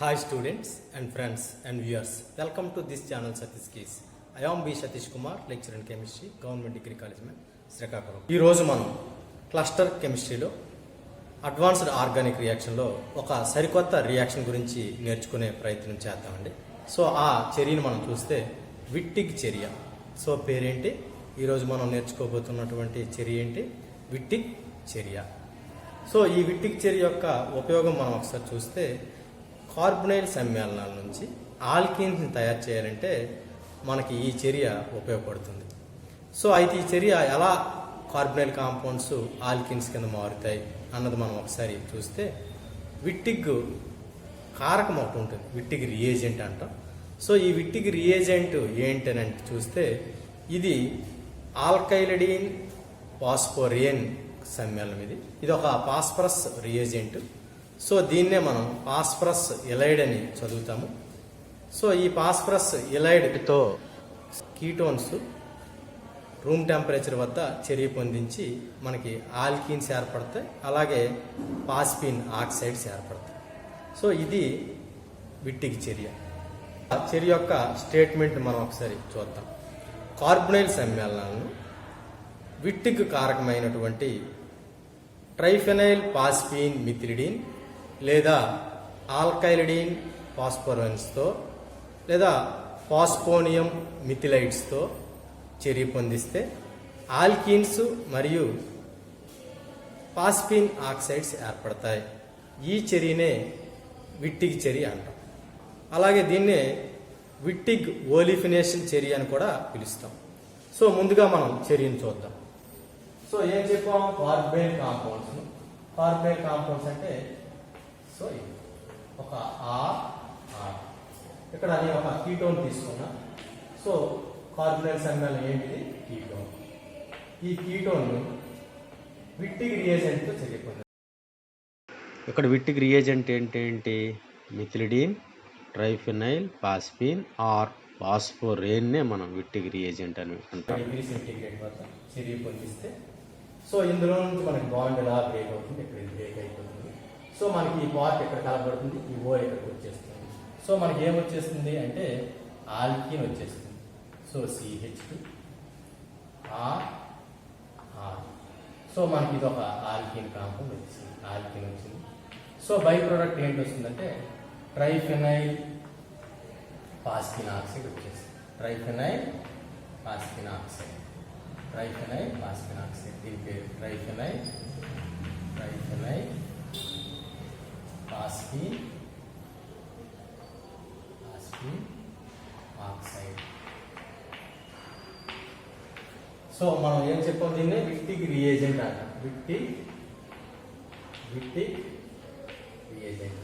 Hi students and friends and viewers, welcome to this channel Satish Keys. I am B. Satish Kumar, lecturer in chemistry, Government Degree College, Srikakulam. ఈ రోజు మనం cluster కెమిస్ట్రీలో advanced organic రియాక్షన్లో ఒక సరికొత్త reaction గురించి నేర్చుకునే ప్రయత్నం చేద్దామండి. సో ఆ చర్యను మనం చూస్తే విట్టిగ్ చర్య. సో పేరేంటి? ఈరోజు మనం నేర్చుకోబోతున్నటువంటి చర్య ఏంటి? విట్టిగ్ చర్య. సో ఈ విట్టిగ్ చర్య యొక్క ఉపయోగం మనం ఒకసారి చూస్తే కార్బొనైల్ సమ్మేళనాల నుంచి ఆల్కీన్స్ని తయారు చేయాలంటే మనకి ఈ చర్య ఉపయోగపడుతుంది. సో అయితే ఈ చర్య ఎలా కార్బొనైల్ కాంపౌండ్స్ ఆల్కీన్స్ కింద మారుతాయి అన్నది మనం ఒకసారి చూస్తే విట్టిగ్ కారకం ఒకటి ఉంటుంది, విట్టిగ్ రియేజెంట్ అంటాం. సో ఈ విట్టిగ్ రియేజెంట్ ఏంటని చూస్తే ఇది ఆల్కైలడీన్ ఫాస్ఫోరేన్ సమ్మేళనం. ఇది ఒక ఫాస్ఫరస్ రియేజెంట్. సో దీన్నే మనం ఫాస్ఫరస్ ఎలైడ్ అని చదువుతాము. సో ఈ ఫాస్ఫరస్ ఎలైడ్తో కీటోన్స్ రూమ్ టెంపరేచర్ వద్ద చర్య పొందించి మనకి ఆల్కీన్స్ ఏర్పడతాయి, అలాగే ఫాస్ఫిన్ ఆక్సైడ్స్ ఏర్పడతాయి. సో ఇది విట్టిగ్ చర్య. చర్య యొక్క స్టేట్మెంట్ మనం ఒకసారి చూద్దాం. కార్బొనైల్ సమ్మేళనాలను విట్టిగ్ కారకమైనటువంటి ట్రైఫెనైల్ ఫాస్ఫిన్ మిథిలిడిన్ లేదా ఆల్కైలిడిన్ ఫాస్ఫోరన్స్తో లేదా ఫాస్ఫోనియం మిథిలైడ్స్తో చర్య పొందిస్తే ఆల్కీన్స్ మరియు ఫాస్ఫిన్ ఆక్సైడ్స్ ఏర్పడతాయి. ఈ చర్యనే విట్టిగ్ చర్య అంటాం. అలాగే దీన్నే విట్టిగ్ ఓలిఫినేషన్ చర్య అని కూడా పిలుస్తాం. సో ముందుగా మనం చర్యను చూద్దాం. సో ఏం చెప్పాం? Carbonyl compounds. కార్బొనైల్ కాంపౌండ్స్ అంటే సో ఒక ఆర్ ఇక్కడ నేను ఒక కీటోన్ తీసుకున్నా. సో కార్బొనైల్ సమ్మేళనం ఏంటిది? కీటోన్. ఈ కీటోన్ విట్టిగ్ రియేజెంట్తో చర్య పొందాలి. ఇక్కడ విట్టిగ్ రియేజెంట్ ఏంటి? మిథిలిడిన్, ట్రైఫెనైల్ ఫాస్ఫిన్ ఆర్ ఫాస్ఫోరేన్నే మనం విట్టిగ్ రియేజెంట్ అని అంటాం. డిగ్రీ సెంటీగ్రేడ్ వద్ద చర్య పొందిస్తే సో ఇందులో నుంచి మనకి బాండ్ ఎలా బ్రేక్ అవుతుంది, ఇక్కడ బ్రేక్ అయిపోతుంది. సో మనకి ఈ పార్ట్ ఎక్కడ కలపడుతుంది, ఈ ఓ ఎక్కడికి వచ్చేస్తుంది. సో మనకి ఏమొచ్చేస్తుంది అంటే ఆల్కీన్ వచ్చేస్తుంది. So CH2 R. సో మనకి ఇది ఒక ఆల్కీన్ కాంపౌండ్ వచ్చింది, ఆల్కీన్ వచ్చింది. సో బై ప్రోడక్ట్ ఏంటి వస్తుందంటే ట్రైఫెనైల్ ఫాస్ఫిన్ ఆక్సైడ్ వచ్చేస్తుంది. ట్రైఫెనైల్ ఫాస్ఫిన్ ఆక్సైడ్, ట్రైఫెనైల్ ఫాస్ఫిన్ ఆక్సైడ్. దీని పేరు ట్రైఫెనైల్ ఫాస్ఫిన్ ఆక్సైడ్. సో మనం ఏం చెప్పాం? దీన్ని విట్టిగ్ రియేజెంట్ అంటాం. విట్టిగ్ రియేజెంట్.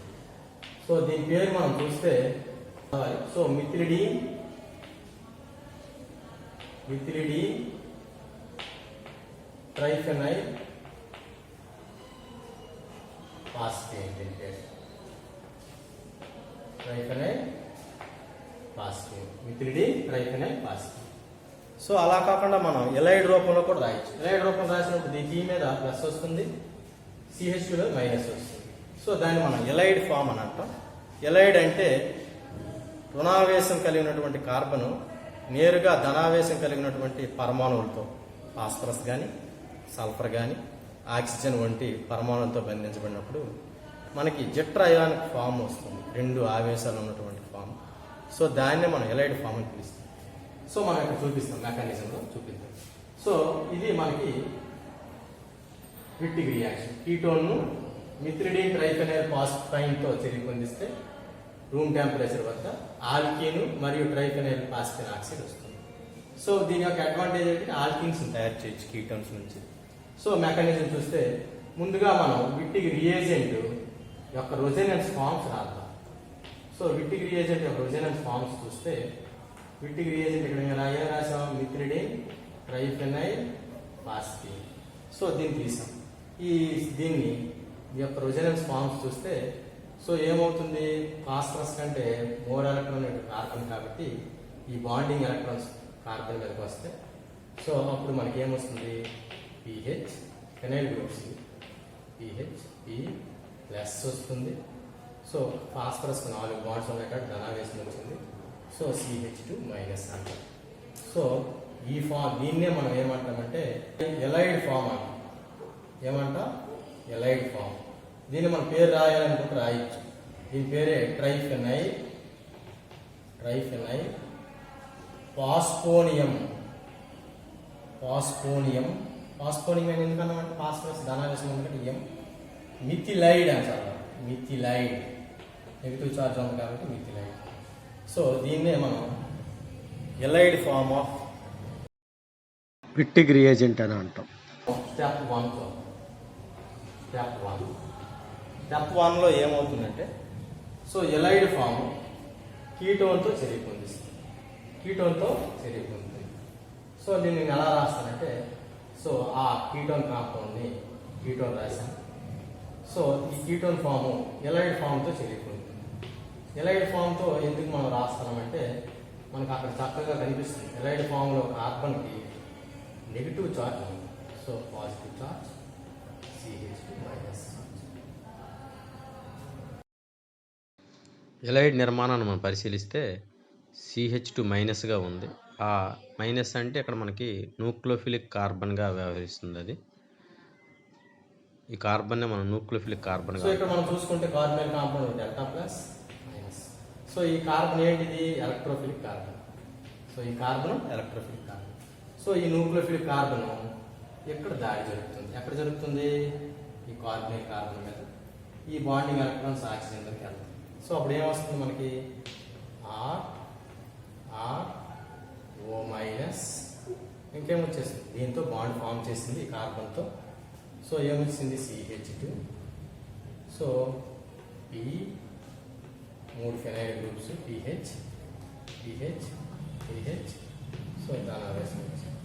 సో దీని పేరు మనం చూస్తే సో మిథిలిడిన్ ట్రైఫెనైల్ ఫాస్ఫేట్. దీని పేరు ట్రైఫెనైల్ ఫాస్ఫేట్, మిథిలిడిన్ ట్రైఫెనైల్ ఫాస్ఫేట్. సో అలా కాకుండా మనం ఎలైడ్ రూపంలో కూడా రాయొచ్చు. ఎలైడ్ రూపం రాసినప్పుడు దీని మీద ప్లస్ వస్తుంది, CH2లో మైనస్ వస్తుంది. సో దాన్ని మనం ఎలైడ్ ఫామ్ అని అంటాం. ఎలైడ్ అంటే రుణావేశం కలిగినటువంటి కార్బను నేరుగా ధనావేశం కలిగినటువంటి పరమాణువులతో ఫాస్ఫరస్ కానీ సల్ఫర్ కానీ ఆక్సిజన్ వంటి పరమాణువులతో బంధించబడినప్పుడు మనకి జెట్రయానిక్ ఫామ్ వస్తుంది, రెండు ఆవేశాలు ఉన్నటువంటి ఫామ్. సో దాన్నే మనం ఎలైడ్ ఫామ్ అని పిలుస్తాం. సో మనం ఇక్కడ చూపిస్తాం, మెకానిజంలో చూపిస్తాం. సో ఇది మనకి విట్టిగ్ రియాక్షన్. కీటోన్ను మిథిలిడిన్ ట్రైఫెనైల్ ఫాస్ఫైన్తో చర్య పొందిస్తే రూమ్ టెంపరేచర్ వద్ద ఆల్కీన్ మరియు ట్రైఫెనైల్ ఫాస్ఫిన్ ఆక్సైడ్ వస్తుంది. సో దీని యొక్క అడ్వాంటేజ్ ఏంటంటే ఆల్కీన్స్ తయారు చేయొచ్చు కీటోన్స్ నుంచి. సో మెకానిజం చూస్తే ముందుగా మనం విట్టిగ్ రియేజెంట్ యొక్క రెసొనెన్స్ ఫార్మ్స్ రాద్దాం. సో విట్టిగ్ రియేజెంట్ యొక్క రెసొనెన్స్ ఫార్మ్స్ చూస్తే విట్టిగ్ రియేజెంట్ ఇక్కడ ఏం రాసాం? మిథిలిడిన్ ట్రైఫెనైల్ ఫాస్ఫిన్. సో దీన్ని తీసాం. దీన్ని యొక్క రెసొనెన్స్ ఫార్మ్స్ చూస్తే సో ఏమవుతుంది? ఫాస్ఫరస్ కంటే మోర్ ఎలక్ట్రాన్ కార్బన్ కాబట్టి ఈ బాండింగ్ ఎలక్ట్రాన్స్ కార్బన్ మీదకి వస్తే సో అప్పుడు మనకి ఏమొస్తుంది? PH phenyl groups, PH P plus వస్తుంది. సో ఫాస్ఫరస్ 4 బాండ్స్ ఉన్నాయి కాబట్టి ధనావేశం వచ్చింది. సో CH2 మైనస్ అంటాం. సో ఈ ఫామ్ దీన్నే మనం ఏమంటామంటే ఎలైడ్ ఫామ్ అంటాం. ఏమంటాం? Ylide form. దీన్ని మనం పేరు రాయాలనుకుంటే రాయొచ్చు. దీని పేరే ట్రైఫెనైల్ పాస్పోనియం అని ఎందుకన్నామంటే ఫాస్ఫరస్ ధనావేశం ఎందుకంటే ఎం. మిథిలైడ్ అంటారు. మిథిలైడ్ నెగిటివ్ చార్జ్ ఉంది కాబట్టి మిథిలైడ్. సో దీన్నే మనం ఎలైడ్ ఫామ్ ఆఫ్ విట్టిగ్ రియేజెంట్ అని అంటాం. స్టెప్ 1లో ఏమవుతుందంటే సో ఎలైడ్ ఫామ్ కీటోన్తో చర్య పొందిస్తుంది. సో దీన్ని నేను ఎలా రాస్తానంటే సో ఆ కీటోన్ కాంపౌండ్ని కీటోన్ రాశాను. సో ఈ కీటోన్ ఫాము ఎలైడ్ ఫామ్తో చర్య పొందుతుంది. ఎలైడ్ ఫామ్తో ఎందుకు మనం రాస్తామంటే మనకు అక్కడ చక్కగా కనిపిస్తుంది. ఎలైడ్ ఫామ్లో కార్బన్కి నెగిటివ్ చార్జ్ ఉంది. So positive charge CH2 minus. Allied నిర్మాణాన్ని మనం పరిశీలిస్తే CH2 మైనస్గా ఉంది. ఆ మైనస్ అంటే ఇక్కడ మనకి న్యూక్లియోఫిలిక్ కార్బన్గా వ్యవహరిస్తుంది. అది ఈ కార్బన్నే మనం న్యూక్లియోఫిలిక్ కార్బన్. సో ఇక్కడ మనం చూసుకుంటే carbon compound delta plus minus. So ఈ కార్బన్ ఏంటిది? Electrophilic carbon. సో ఈ కార్బన్ ఎలక్ట్రోఫిలిక్ కార్బన్. సో ఈ న్యూక్లియోఫిలిక్ కార్బన్ ఎక్కడ దాడి జరుగుతుంది? ఎక్కడ జరుగుతుంది? ఈ కార్బన్ మీద. ఈ బాండింగ్ ఎలక్ట్రాన్స్ ఆక్సిజన్ దగ్గరికి వెళ్తాయి. సో అప్పుడు ఏమొస్తుంది మనకి? O minus. ఇంకేమొచ్చేస్తుంది? దీంతో బాండ్ ఫామ్ చేసింది ఈ కార్బన్తో. సో ఏమొచ్చింది? CH2. So P 3 phenyl groups PH. So ధనావేశం వచ్చింది.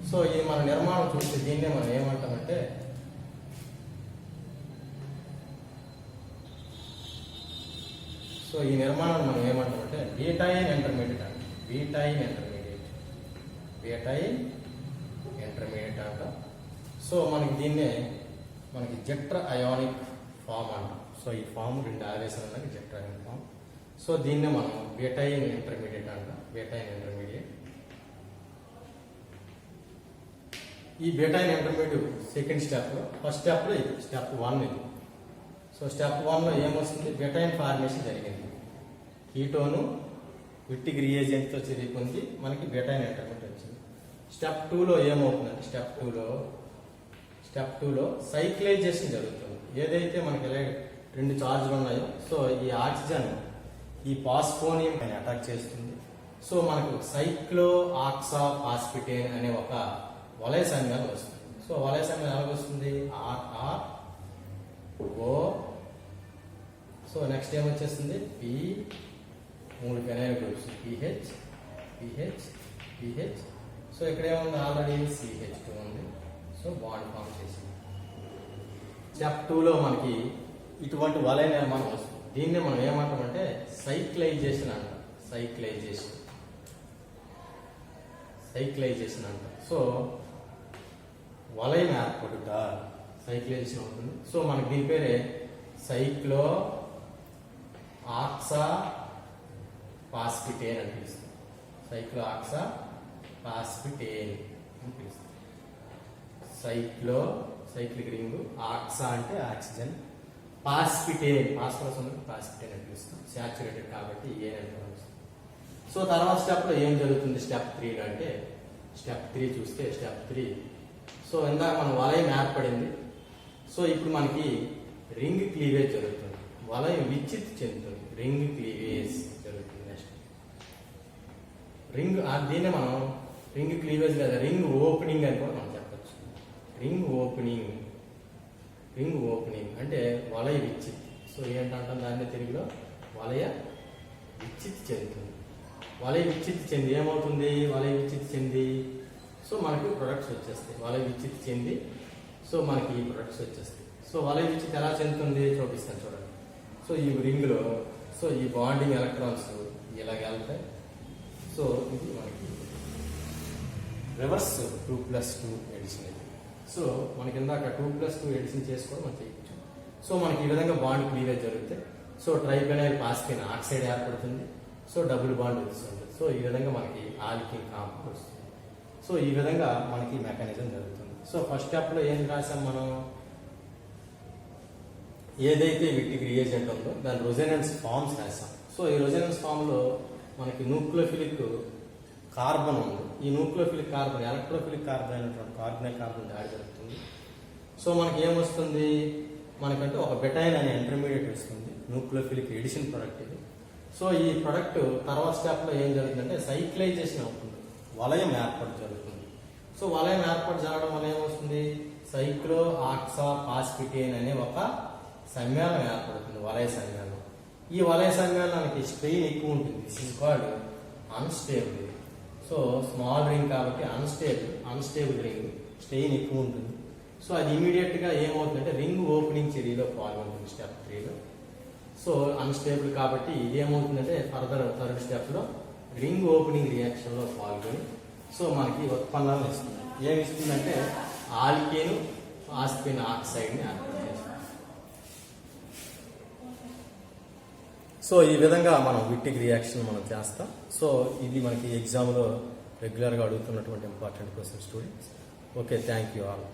సో ఇది మన నిర్మాణం చూస్తే దీన్నే మనం ఏమంటామంటే సో ఈ నిర్మాణాన్ని మనం ఏమంటామంటే బీటైన్ ఇంటర్మీడియట్ అంటాం. బీటైన్ ఇంటర్మీడియట్ అంటాం. సో మనకి దీన్నే మనకి జెట్ర అయానిక్ ఫామ్ అంటాం. సో ఈ ఫామ్ 2 ఆవేశాలు ఉన్నాయి, జెట్ర అయానిక్ ఫామ్. సో దీన్నే మనం బీటైన్ ఇంటర్మీడియట్ అంటాం. ఈ బీటైన్ ఇంటర్మీడియట్ సెకండ్ స్టెప్లో, ఫస్ట్ స్టెప్లో ఇది స్టెప్ 1 ఇది. సో స్టెప్ 1లో ఏమొస్తుంది? బీటైన్ ఫార్మేషన్ జరిగింది. కీటోను విట్టిగ్ రియేజెంట్తో చర్య పొంది మనకి బీటైన్ ఇంటర్మీడియట్ వచ్చింది. స్టెప్ 2లో ఏమవుతుందంటే స్టెప్ 2లో సైక్లైజేషన్ జరుగుతుంది. ఏదైతే మనకి 2 చార్జ్లు ఉన్నాయో సో ఈ ఆక్సిజన్ ఈ పాస్పోనియం అని అటాక్ చేస్తుంది. సో మనకు సైక్లో ఆక్సా ఫాస్ఫిటేన్ అనే ఒక వలయ సంఘాలు వస్తుంది. సో వలయ సంఘం ఎలా వస్తుంది? RO. సో నెక్స్ట్ ఏమొచ్చేస్తుంది? P 3 phenyl groups PH. So ఇక్కడ ఏముంది? ఆల్రెడీ CH2 ఉంది. సో బాండ్ ఫామ్ చేసింది. స్టెప్ 2లో మనకి ఇటువంటి వలయ నిర్మాణం వస్తుంది. దీన్నే మనం ఏమంటామంటే సైక్లైజేషన్ అంటాం. సైక్లైజేషన్ అంటాం. సో వలయం ఏర్పడుట సైక్లైజేషన్ అవుతుంది. సో మనకి దీని పేరే సైక్లో ఆక్సా ఫాస్ఫిటేన్ అని పిలుస్తుంది. Cyclic ring. ఆక్సా అంటే ఆక్సిజన్, ఫాస్ఫరస్ ఉంది, ఫాస్ఫిటేన్ అని పిలుస్తాం. సాచురేటెడ్ కాబట్టి ఏ అని పిలుస్తాం. సో తర్వాత స్టెప్లో ఏం జరుగుతుంది? స్టెప్ 3 అంటే స్టెప్ 3 చూస్తే స్టెప్ 3 సో ఇందాక మన వలయం ఏర్పడింది. సో ఇప్పుడు మనకి రింగ్ క్లీవేజ్ జరుగుతుంది. వలయం విచ్చిత్ చెందుతుంది. రింగ్ క్లీవేజ్ జరుగుతుంది. నెక్స్ట్ దీన్నే మనం రింగ్ క్లీవేజ్ లేదా రింగ్ ఓపెనింగ్ అని కూడా మనం చెప్పచ్చు. రింగ్ ఓపెనింగ్ అంటే వలయ విచ్చిత్. సో ఏంటంటాం దాన్ని తెలుగులో? వలయ విచ్చిత్ చెందుతుంది. వలయ విచ్చిత్ చెంది ఏమవుతుంది? వలయ విచ్చిత్ చెంది సో మనకి ప్రొడక్ట్స్ వచ్చేస్తాయి. వలయ విచ్చిత్ చెంది సో మనకి ఈ ప్రొడక్ట్స్ వచ్చేస్తాయి. సో వలయ విచ్చిత్ ఎలా చెందుతుంది చూపిస్తాను చూడండి. సో ఈ రింగ్లో సో ఈ బాండింగ్ ఎలక్ట్రాన్స్ ఇలాగ వెళ్తాయి. సో ఇది మనకి రివర్స్ 2+2 ఎడిషన్ ఇది. సో మనకి ఇందాక 2+2 ఎడిషన్ చేసుకోవడం మనం చేయొచ్చు. సో మనకి ఈ విధంగా బాండ్ క్లీవేజ్ జరిగితే సో ట్రైఫెనైల్ పాస్పిన్ ఆక్సైడ్ ఏర్పడుతుంది. సో డబుల్ బాండ్ వస్తుంది. సో ఈ విధంగా మనకి ఆల్కిన్ కాంపౌండ్ వస్తుంది. సో ఈ విధంగా మనకి మెకానిజం జరుగుతుంది. సో ఫస్ట్ స్టెప్లో ఏం రాసాం మనం, ఏదైతే విట్టిక్ రియేజెంట్ ఉందో దాని రెసొనెన్స్ ఫార్మ్స్ రాసాం. సో ఈ రెసొనెన్స్ ఫామ్లో మనకి న్యూక్లియోఫిలిక్ కార్బన్ ఉంది. ఈ న్యూక్లియోఫిలిక్ కార్బన్ ఎలక్ట్రోఫిలిక్ కార్బన్ అయినటువంటి కార్బనైల్ కార్బన్ దాడి జరుగుతుంది. సో మనకి ఏమొస్తుంది, మనకంటే ఒక బెటైన్ అనే ఇంటర్మీడియట్ వస్తుంది. న్యూక్లియోఫిలిక్ ఎడిషన్ ప్రొడక్ట్ ఇది. సో ఈ ప్రొడక్ట్ తర్వాత స్టెప్లో ఏం జరుగుతుందంటే సైక్లైజేషన్ అవుతుంది, వలయం ఏర్పాటు జరుగుతుంది. సో వలయం ఏర్పాటు జరగడం వల్ల ఏమొస్తుంది, సైక్లో ఆక్సా పాస్పిటేన్ అనే ఒక సమ్మేళనం ఏర్పడుతుంది, వలయ సమ్మేళనం. ఈ వలయ సమ్మేళనానికి స్ట్రెయిన్ ఎక్కువ ఉంటుంది. This is called unstable. So small ring కాబట్టి అన్స్టేబుల్ రింగ్, స్ట్రెయిన్ ఎక్కువ ఉంటుంది. సో అది ఇమీడియట్ గా ఏమవుతుందంటే రింగ్ ఓపెనింగ్ చర్యలో పాల్గొంటుంది స్టెప్ 3లో. సో అన్స్టేబుల్ కాబట్టి ఇది ఏమవుతుందంటే ఫర్దర్ థర్డ్ స్టెప్ లో రింగ్ ఓపెనింగ్ రియాక్షన్ లో పాల్గొని సో మనకి ఉత్పన్నాలను ఇస్తుంది. ఏమి ఇస్తుందంటే ఆల్కేన్ ఆస్పిన్ ఆక్సైడ్ ని ఏర్పాటు చేస్తుంది. సో ఈ విధంగా మనం విట్టిక్ రియాక్షన్ మనం చేస్తాం. సో ఇది మనకి ఎగ్జామ్లో రెగ్యులర్గా అడుగుతున్నటువంటి important question students. Okay, thank you all.